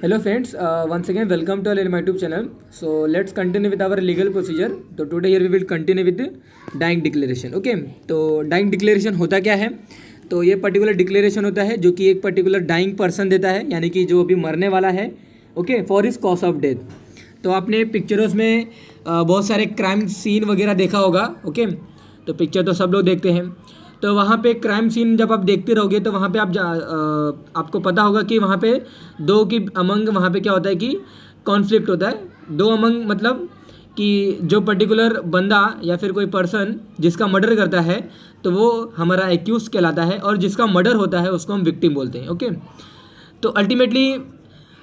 Hello friends, once again welcome to our my YouTube channel. So let's continue with our legal procedure. तो today here we will continue with the dying declaration. Okay, तो dying declaration होता क्या है? तो ये particular declaration होता है जो कि एक पर्टिकुलर डाइंग पर्सन देता है, यानी कि जो अभी मरने वाला है, okay, for his cause of death. तो आपने पिक्चरों में बहुत सारे क्राइम सीन वगैरह देखा होगा, ओके. तो पिक्चर तो सब लोग देखते हैं. तो वहाँ पे क्राइम सीन जब आप देखते रहोगे तो वहाँ पे आपको पता होगा कि वहाँ पे दो की अमंग वहाँ पे क्या होता है कि कॉन्फ्लिक्ट होता है. दो अमंग मतलब कि जो पर्टिकुलर बंदा या फिर कोई पर्सन जिसका मर्डर करता है तो वो हमारा एक्यूज कहलाता है, और जिसका मर्डर होता है उसको हम विक्टिम बोलते हैं, ओके. तो अल्टीमेटली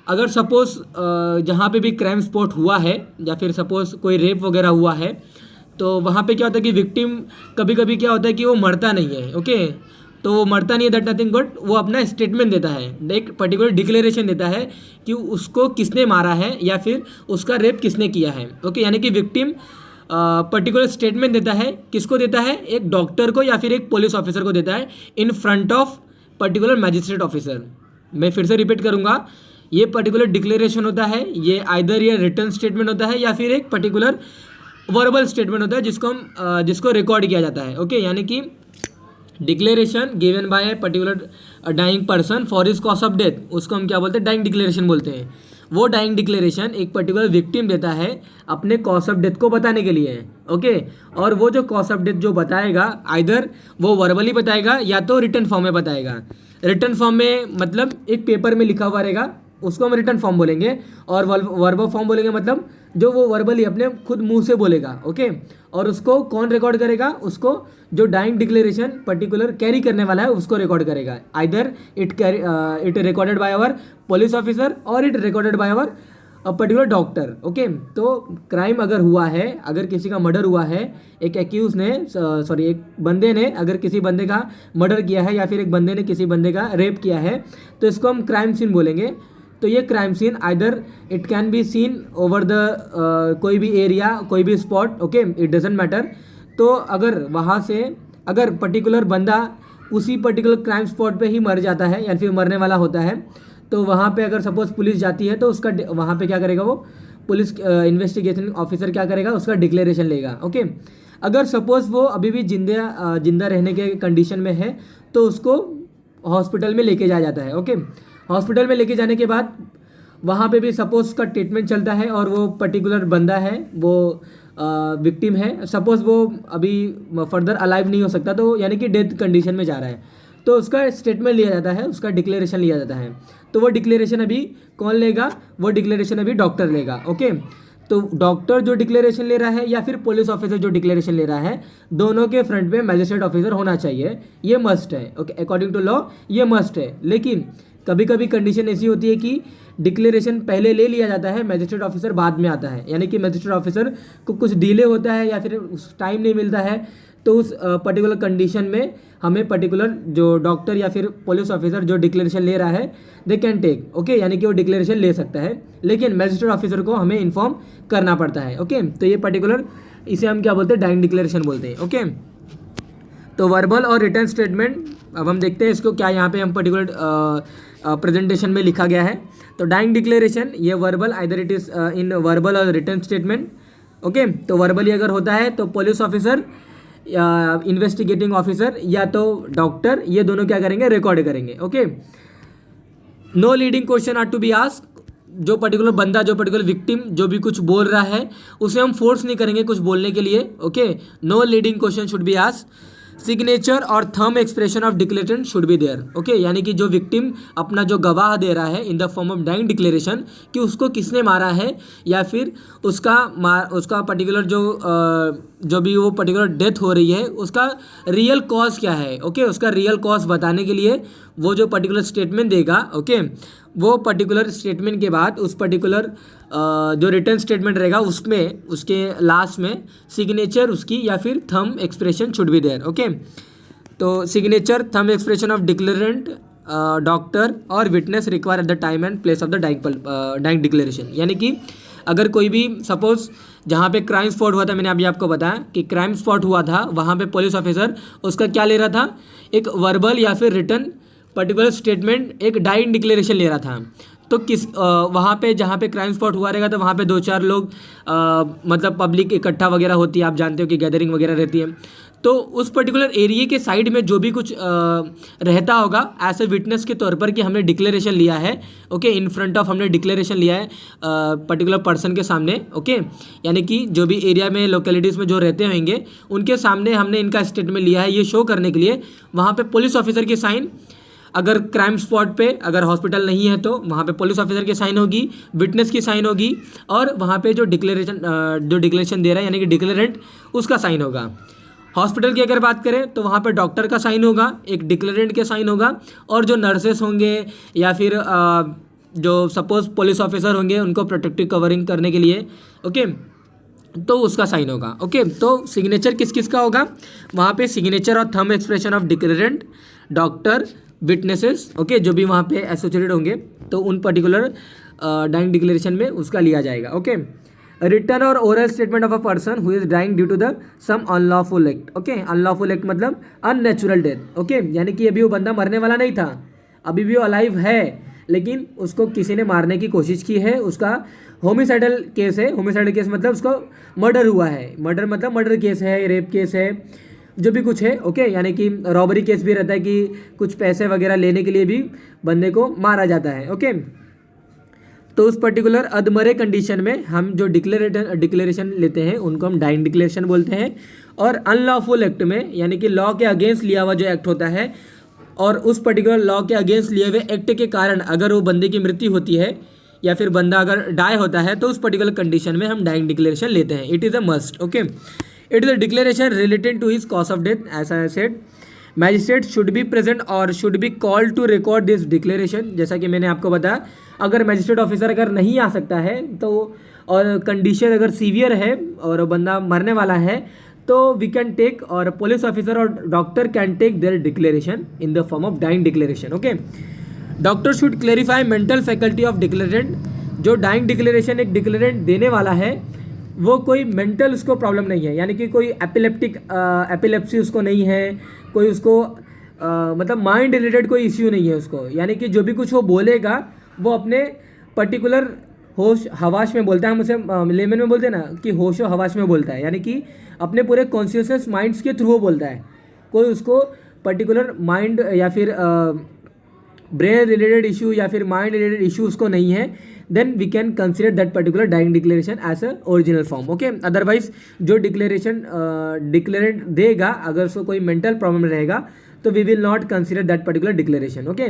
अगर सपोज़ जहाँ पे भी क्राइम स्पॉट हुआ है या फिर सपोज़ कोई रेप वगैरह हुआ है तो वहाँ पे क्या होता है कि विक्टिम कभी कभी क्या होता है कि वो मरता नहीं है, ओके. तो वो मरता नहीं है, दैट नथिंग बट वो अपना स्टेटमेंट देता है, एक पर्टिकुलर डिक्लेरेशन देता है कि उसको किसने मारा है या फिर उसका रेप किसने किया है, ओके. यानी कि विक्टिम पर्टिकुलर स्टेटमेंट देता है. किसको देता है? एक डॉक्टर को या फिर एक पुलिस ऑफिसर को देता है in front of particular magistrate officer. मैं फिर से रिपीट करूँगा, ये पर्टिकुलर डिक्लेरेशन होता है, ये आइदर ये रिटर्न स्टेटमेंट होता है या फिर एक पर्टिकुलर वर्बल स्टेटमेंट होता है जिसको रिकॉर्ड किया जाता है, ओके. यानी कि declaration given by a particular dying person for his cause of death, उसको हम क्या बोलते हैं? डाइंग डिक्लेरेशन बोलते हैं. वो डाइंग डिक्लेरेशन एक पर्टिकुलर विक्टिम देता है अपने कॉज ऑफ डेथ को बताने के लिए, ओके. और वो जो कॉज ऑफ डेथ जो बताएगा आइदर वो वर्बली बताएगा या तो रिटर्न फॉर्म में बताएगा. रिटर्न फॉर्म में मतलब एक पेपर में लिखा हुआ रहेगा, उसको हम रिटर्न फॉर्म बोलेंगे. और वर्बल फॉर्म बोलेंगे मतलब जो वो वर्बली अपने खुद मुंह से बोलेगा, ओके. और उसको कौन रिकॉर्ड करेगा? उसको जो डाइंग डिक्लेरेशन पर्टिकुलर कैरी करने वाला है उसको रिकॉर्ड करेगा. Either it recorded by our police officer or it recorded by our particular doctor, okay. तो क्राइम अगर हुआ है, अगर किसी का मर्डर हुआ है, एक एक्यूज ने एक बंदे ने अगर किसी बंदे का मर्डर किया है या फिर एक बंदे ने किसी बंदे का रेप किया है तो इसको हम क्राइम सीन बोलेंगे. तो ये crime scene either it can be seen over the कोई भी एरिया, कोई भी spot, okay, it doesn't matter. तो अगर वहाँ से अगर पर्टिकुलर बंदा उसी पर्टिकुलर क्राइम स्पॉट पे ही मर जाता है या फिर मरने वाला होता है तो वहाँ पे अगर सपोज पुलिस जाती है तो उसका वहाँ पे क्या करेगा? वो पुलिस इन्वेस्टिगेशन ऑफिसर क्या करेगा? उसका डिक्लेरेशन लेगा, ओके. अगर सपोज वो अभी भी जिंदा रहने के कंडीशन में है तो उसको हॉस्पिटल में लेके जाया जाता है, ओके. हॉस्पिटल में लेके जाने के बाद वहाँ पे भी सपोज का ट्रीटमेंट चलता है और वो पर्टिकुलर बंदा है, वो विक्टिम है, सपोज वो अभी फर्दर अलाइव नहीं हो सकता, तो यानी कि डेथ कंडीशन में जा रहा है, तो उसका स्टेटमेंट लिया जाता है, उसका डिक्लेरेशन लिया जाता है. तो वो डिक्लेरेशन अभी कौन लेगा? वो डिक्लेरेशन अभी डॉक्टर लेगा, ओके. तो डॉक्टर जो डिक्लेरेशन ले रहा है या फिर पुलिस ऑफिसर जो डिक्लेरेशन ले रहा है, दोनों के फ्रंट में मैजिस्ट्रेट ऑफिसर होना चाहिए. ये मस्ट है, ओके. अकॉर्डिंग टू लॉ ये मस्ट है. लेकिन कभी कभी कंडीशन ऐसी होती है कि डिक्लेरेशन पहले ले लिया जाता है, मैजिस्ट्रेट ऑफिसर बाद में आता है. यानी कि मैजिस्ट्रेट ऑफिसर को कुछ डिले होता है या फिर उस टाइम नहीं मिलता है, तो उस पर्टिकुलर कंडीशन में हमें पर्टिकुलर जो डॉक्टर या फिर पुलिस ऑफिसर जो डिक्लेरेशन ले रहा है दे कैन टेक, ओके. यानी कि वो डिक्लेरेशन ले सकता है, लेकिन मैजिस्ट्रेट ऑफिसर को हमें इन्फॉर्म करना पड़ता है, ओके. तो ये पर्टिकुलर इसे हम क्या बोलते हैं? डाइंग डिक्लेरेशन बोलते हैं, ओके. तो वर्बल और रिटर्न स्टेटमेंट अब हम देखते हैं इसको क्या यहाँ पे हम पर्टिकुलर प्रेजेंटेशन में लिखा गया है. तो डाइंग डिक्लेरेशन ये verbal either it is in verbal और रिटर्न स्टेटमेंट, ओके. तो वर्बली अगर होता है तो पुलिस ऑफिसर, इन्वेस्टिगेटिंग ऑफिसर या तो डॉक्टर, ये दोनों क्या करेंगे? रिकॉर्ड करेंगे, okay. No leading question are to be asked. जो पर्टिकुलर बंदा, जो पर्टिकुलर विक्टिम जो भी कुछ बोल रहा है उसे हम फोर्स नहीं करेंगे कुछ बोलने के लिए, okay. No leading question should be asked. Signature और thumb expression of declaration should be there, okay. यानी कि जो विक्टिम अपना जो गवाह दे रहा है in the form of dying declaration कि उसको किसने मारा है या फिर उसका पर्टिकुलर जो भी वो पर्टिकुलर डेथ हो रही है उसका रियल कॉज क्या है, ओके. उसका रियल कॉज बताने के लिए वो जो पर्टिकुलर स्टेटमेंट देगा, ओके. वो पर्टिकुलर स्टेटमेंट के बाद उस पर्टिकुलर जो रिटर्न स्टेटमेंट रहेगा उसमें उसके लास्ट में सिग्नेचर उसकी या फिर thumb expression should be there, okay. तो signature, thumb expression of declarant, doctor और witness require at the time and place of the dying declaration. यानी कि अगर कोई भी सपोज जहाँ पे क्राइम स्पॉट हुआ था, मैंने अभी आपको बताया कि क्राइम स्पॉट हुआ था, वहाँ पे पुलिस ऑफिसर उसका क्या ले रहा था? एक वर्बल या फिर रिटर्न पर्टिकुलर स्टेटमेंट, एक डाइंग डिक्लेरेशन ले रहा था. तो वहाँ पे जहाँ पे क्राइम स्पॉट हुआ रहेगा तो वहाँ पे 2-4 लोग मतलब पब्लिक इकट्ठा वगैरह होती है, आप जानते हो कि गैदरिंग वगैरह रहती है। तो उस पर्टिकुलर एरिया के साइड में जो भी कुछ रहता होगा एज ए विटनेस के तौर पर कि हमने डिक्लेरेशन लिया है, ओके, इन फ्रंट ऑफ हमने डिक्लेरेशन लिया है पर्टिकुलर पर्सन के सामने, ओके, यानी कि जो भी एरिया में लोकेलिटीज़ में जो रहते होंगे उनके सामने हमने इनका स्टेटमेंट लिया है, ये शो करने के लिए वहाँ पे पुलिस ऑफिसर की साइन, अगर क्राइम स्पॉट पे अगर हॉस्पिटल नहीं है तो वहाँ पे पुलिस ऑफिसर की साइन होगी, विटनेस की साइन होगी, और वहाँ पे जो डिक्लेरेशन दे रहा है यानी कि डिक्लेरेंट उसका साइन होगा। हॉस्पिटल की अगर बात करें तो वहाँ पे डॉक्टर का साइन होगा, एक डिक्लेरेंट के साइन होगा, और जो नर्सेस होंगे या फिर जो सपोज पुलिस ऑफिसर होंगे उनको प्रोटेक्टिव कवरिंग करने के लिए, ओके, तो उसका साइन होगा, ओके। तो सिग्नेचर किस किस का होगा वहाँ पे? सिग्नेचर और thumb expression of declarant, doctor, witnesses, okay, जो भी वहाँ पे एसोसिएटेड होंगे तो उन पर्टिकुलर डाइंग डिक्लेरेशन में उसका लिया जाएगा, ओके। रिटर्न और oral statement of a person who is dying due to the some unlawful act, okay, unlawful act मतलब अननेचुरल डेथ, ओके, यानी कि अभी वो बंदा मरने वाला नहीं था, अभी भी वो अलाइव है, लेकिन उसको किसी ने मारने की कोशिश की है, उसका होमिसाइडल केस है। होमिसाइडल केस मतलब उसको मर्डर हुआ है, मर्डर मतलब मर्डर केस है, रेप केस है, जो भी कुछ है, ओके, यानी कि रॉबरी केस भी रहता है कि कुछ पैसे वगैरह लेने के लिए भी बंदे को मारा जाता है, ओके। तो उस पर्टिकुलर अधमरे कंडीशन में हम जो डिक्लेरेशन लेते हैं उनको हम डाइंग डिक्लेरेशन बोलते हैं। और अनलॉफुल एक्ट में यानी कि लॉ के अगेंस्ट लिया हुआ जो एक्ट होता है, और उस पर्टिकुलर लॉ के अगेंस्ट लिए हुए एक्ट के कारण अगर वो बंदे की मृत्यु होती है या फिर बंदा अगर डाई होता है तो उस पर्टिकुलर कंडीशन में हम डाइंग डिक्लेरेशन लेते हैं। It is a must, okay. It is a declaration related to his cause of death, as I said. Magistrate should be present और should be called to record this declaration. जैसा कि मैंने आपको बताया, अगर magistrate officer अगर नहीं आ सकता है तो, और कंडीशन अगर सीवियर है और बंदा मरने वाला है, तो वी कैन टेक, और पुलिस ऑफिसर और doctor can take their declaration in the form of dying declaration, okay. Doctor should clarify mental faculty of declarant. जो डाइंग डिक्लेरेशन एक डिक्लेरेंट देने वाला है वो कोई मेंटल उसको प्रॉब्लम नहीं है, यानी कि कोई एपिलेप्सी उसको नहीं है, कोई उसको मतलब माइंड रिलेटेड कोई इश्यू नहीं है उसको, यानी कि जो भी कुछ वो बोलेगा वो अपने पर्टिकुलर होश हवाश में बोलता है, हम उसे लेमन में बोलते हैं ना कि होश व हवाश में बोलता है, यानी कि अपने पूरे कॉन्शियसनेस माइंड्स के थ्रू वो बोलता है, कोई उसको पर्टिकुलर माइंड या फिर ब्रेन रिलेटेड इशू या फिर माइंड रिलेटेड इशू उसको नहीं है, then we can consider that particular dying declaration as a original form, okay. Otherwise जो डिक्लेरेंट देगा अगर उसको कोई मेंटल प्रॉब्लम रहेगा तो we will not consider that particular declaration, okay.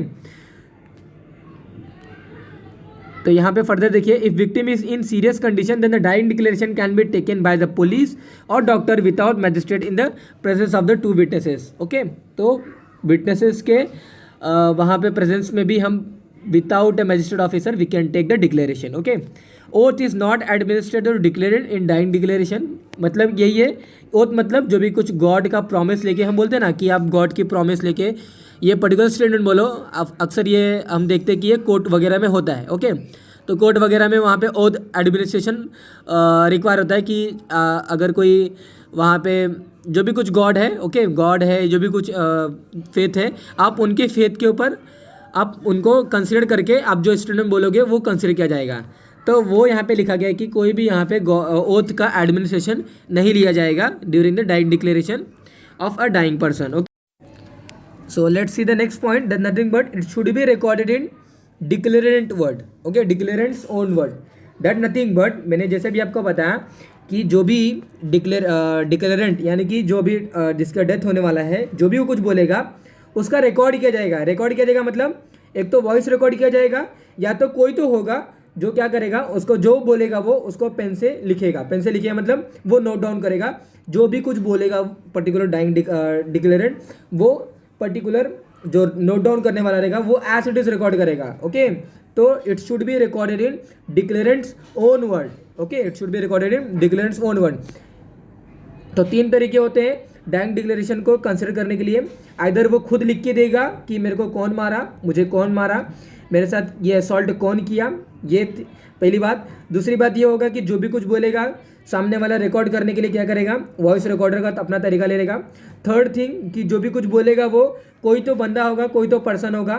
तो यहाँ पे फर्दर देखिए, if victim is in serious condition then the dying declaration can be taken by the police और doctor without magistrate in the presence of the two witnesses, okay. तो witnesses के वहाँ पे presence में भी हम without a magistrate officer we can take the declaration, okay. Oath is not administrated और डिक्लेरेड इन dying declaration, मतलब यही है ओथ, मतलब जो भी कुछ गॉड का प्रॉमिस लेके, हम बोलते हैं ना कि आप गॉड की प्रॉमिस लेके ये पर्टिकुलर स्टेटमेंट बोलो, अक्सर ये हम देखते हैं कि ये कोर्ट वगैरह में होता है, ओके। तो कोर्ट वगैरह में वहाँ पे ओथ एडमिनिस्ट्रेशन रिक्वायर होता है कि अगर कोई वहाँ पे जो भी कुछ गॉड है, ओके, गॉड है, जो भी कुछ फेथ है, आप उनके फेथ के ऊपर आप उनको कंसिडर करके आप जो स्टेटमेंट बोलोगे वो कंसिडर किया जाएगा। तो वो यहाँ पे लिखा गया है कि कोई भी यहाँ पे ओथ का एडमिनिस्ट्रेशन नहीं लिया जाएगा during the dying declaration of a dying person, okay. So let's see the next point, that nothing but it should be recorded in declarant word, okay, declarant's own word, that nothing but, मैंने जैसे भी आपको बताया कि जो भी डिक्लेरेंट यानी कि जो भी जिसका डेथ होने वाला है, जो भी वो कुछ बोलेगा उसका रिकॉर्ड किया जाएगा। रिकॉर्ड किया जाएगा मतलब एक तो वॉइस रिकॉर्ड किया जाएगा, या तो कोई तो होगा जो क्या करेगा, उसको जो बोलेगा वो उसको पेन से लिखेगा। पेन से लिखेगा मतलब वो नोट डाउन करेगा, जो भी कुछ बोलेगा पर्टिकुलर डाइंग डिक्लेरेंट, वो पर्टिकुलर जो नोट डाउन करने वाला रहेगा वो एज इट इज रिकॉर्ड करेगा, ओके। तो it should be recorded in declarant's own word, okay, it should be recorded in declarant's own word. तो 3 तरीके होते हैं डाइंग डिक्लेरेशन को कंसिडर करने के लिए। आइदर वो खुद लिख के देगा कि मेरे को कौन मारा, मुझे कौन मारा, मेरे साथ ये असॉल्ट कौन किया, ये पहली बात। दूसरी बात ये होगा कि जो भी कुछ बोलेगा सामने वाला रिकॉर्ड करने के लिए क्या करेगा, वॉइस रिकॉर्डर का अपना तरीका ले लेगा। थर्ड थिंग कि जो भी कुछ बोलेगा वो कोई तो बंदा होगा, कोई तो पर्सन होगा,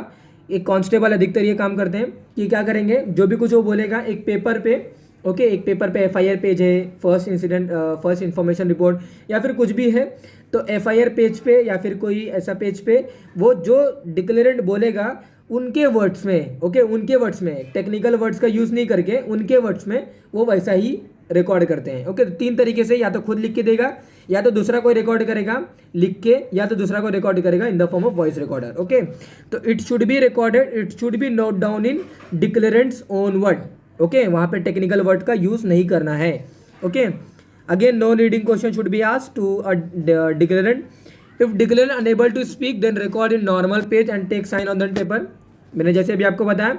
एक कांस्टेबल अधिकतर ये काम करते हैं कि क्या करेंगे, जो भी कुछ वो बोलेगा एक पेपर पे, ओके, एक पेपर पे FIR पेज है, first incident first information report या फिर कुछ भी है, तो FIR पेज पे या फिर कोई ऐसा पेज पे वो जो डिक्लेरेंट बोलेगा उनके वर्ड्स में, ओके, उनके वर्ड्स में, टेक्निकल वर्ड्स का यूज़ नहीं करके उनके वर्ड्स में वो वैसा ही रिकॉर्ड करते हैं। ओके, तो 3 तरीके से, या तो खुद लिख के देगा, या तो दूसरा कोई रिकॉर्ड करेगा लिख के, या तो दूसरा कोई रिकॉर्ड करेगा in the form of voice recorder. Okay, तो it should be recorded, it should be note down in declarant's own word. Okay, वहाँ पे टेक्निकल वर्ड का यूज़ नहीं करना है। Okay, again no reading question should be asked to a declarant. If declarant unable to speak then record in normal page and take sign on that paper. मैंने जैसे अभी आपको बताया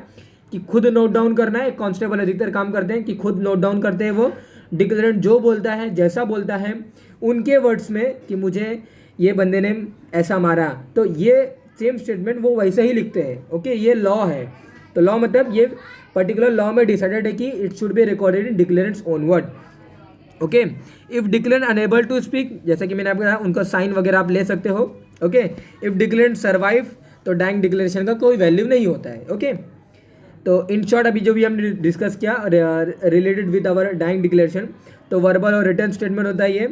कि खुद नोट डाउन करना है, कांस्टेबल अधिकतर काम करते हैं कि खुद नोट डाउन करते हैं, वो डिक्लेरेंट जो बोलता है, जैसा बोलता है उनके वर्ड्स में कि मुझे ये बंदे ने ऐसा मारा, तो ये सेम स्टेटमेंट वो वैसे ही लिखते हैं। ओके, ये लॉ है, तो लॉ मतलब ये पर्टिकुलर लॉ में डिसाइडेड है कि it should be recorded in declarant's own word. Okay, if declarant unable to speak, जैसा कि मैंने आपको कहा, उनका साइन वगैरह आप ले सकते हो। ओके, इफ डिक्लेरेंट सर्वाइव, तो डाइंग डिक्लेरेशन का कोई वैल्यू नहीं होता है। ओके, तो इन शॉर्ट अभी जो भी हमने डिस्कस किया related with our dying declaration, तो वर्बल और रिटर्न स्टेटमेंट होता है ये।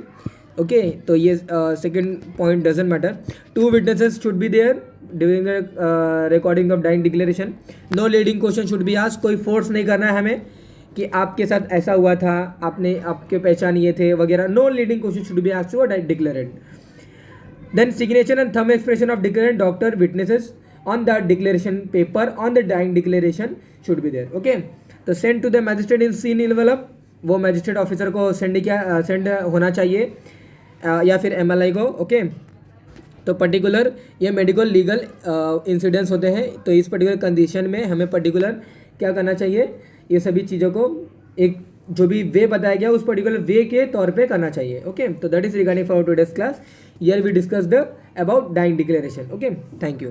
ओके, तो ये second point doesn't matter. 2 witnesses should be there during the recording of dying declaration. No leading question should be asked, कोई फोर्स नहीं करना है हमें कि आपके साथ ऐसा हुआ था, आपने आपके पहचान ये थे वगैरह। No leading question should be asked to a declarant. Then signature and thumb expression of declarant, doctor, witnesses on the declaration paper on the dying declaration should be there. Okay, तो send to the magistrate in seal envelope, वो magistrate officer को send होना चाहिए या फिर MLI को। Okay, तो particular ये मेडिकल लीगल इंसिडेंट्स होते हैं, तो इस पर्टिकुलर कंडीशन में हमें पर्टिकुलर क्या करना चाहिए, ये सभी चीज़ों को एक जो भी वे बताया गया उस पर्टिकुलर वे के तौर पे करना चाहिए। ओके, तो that is regarding for today's class. Here we discussed about dying declaration. Okay, thank you.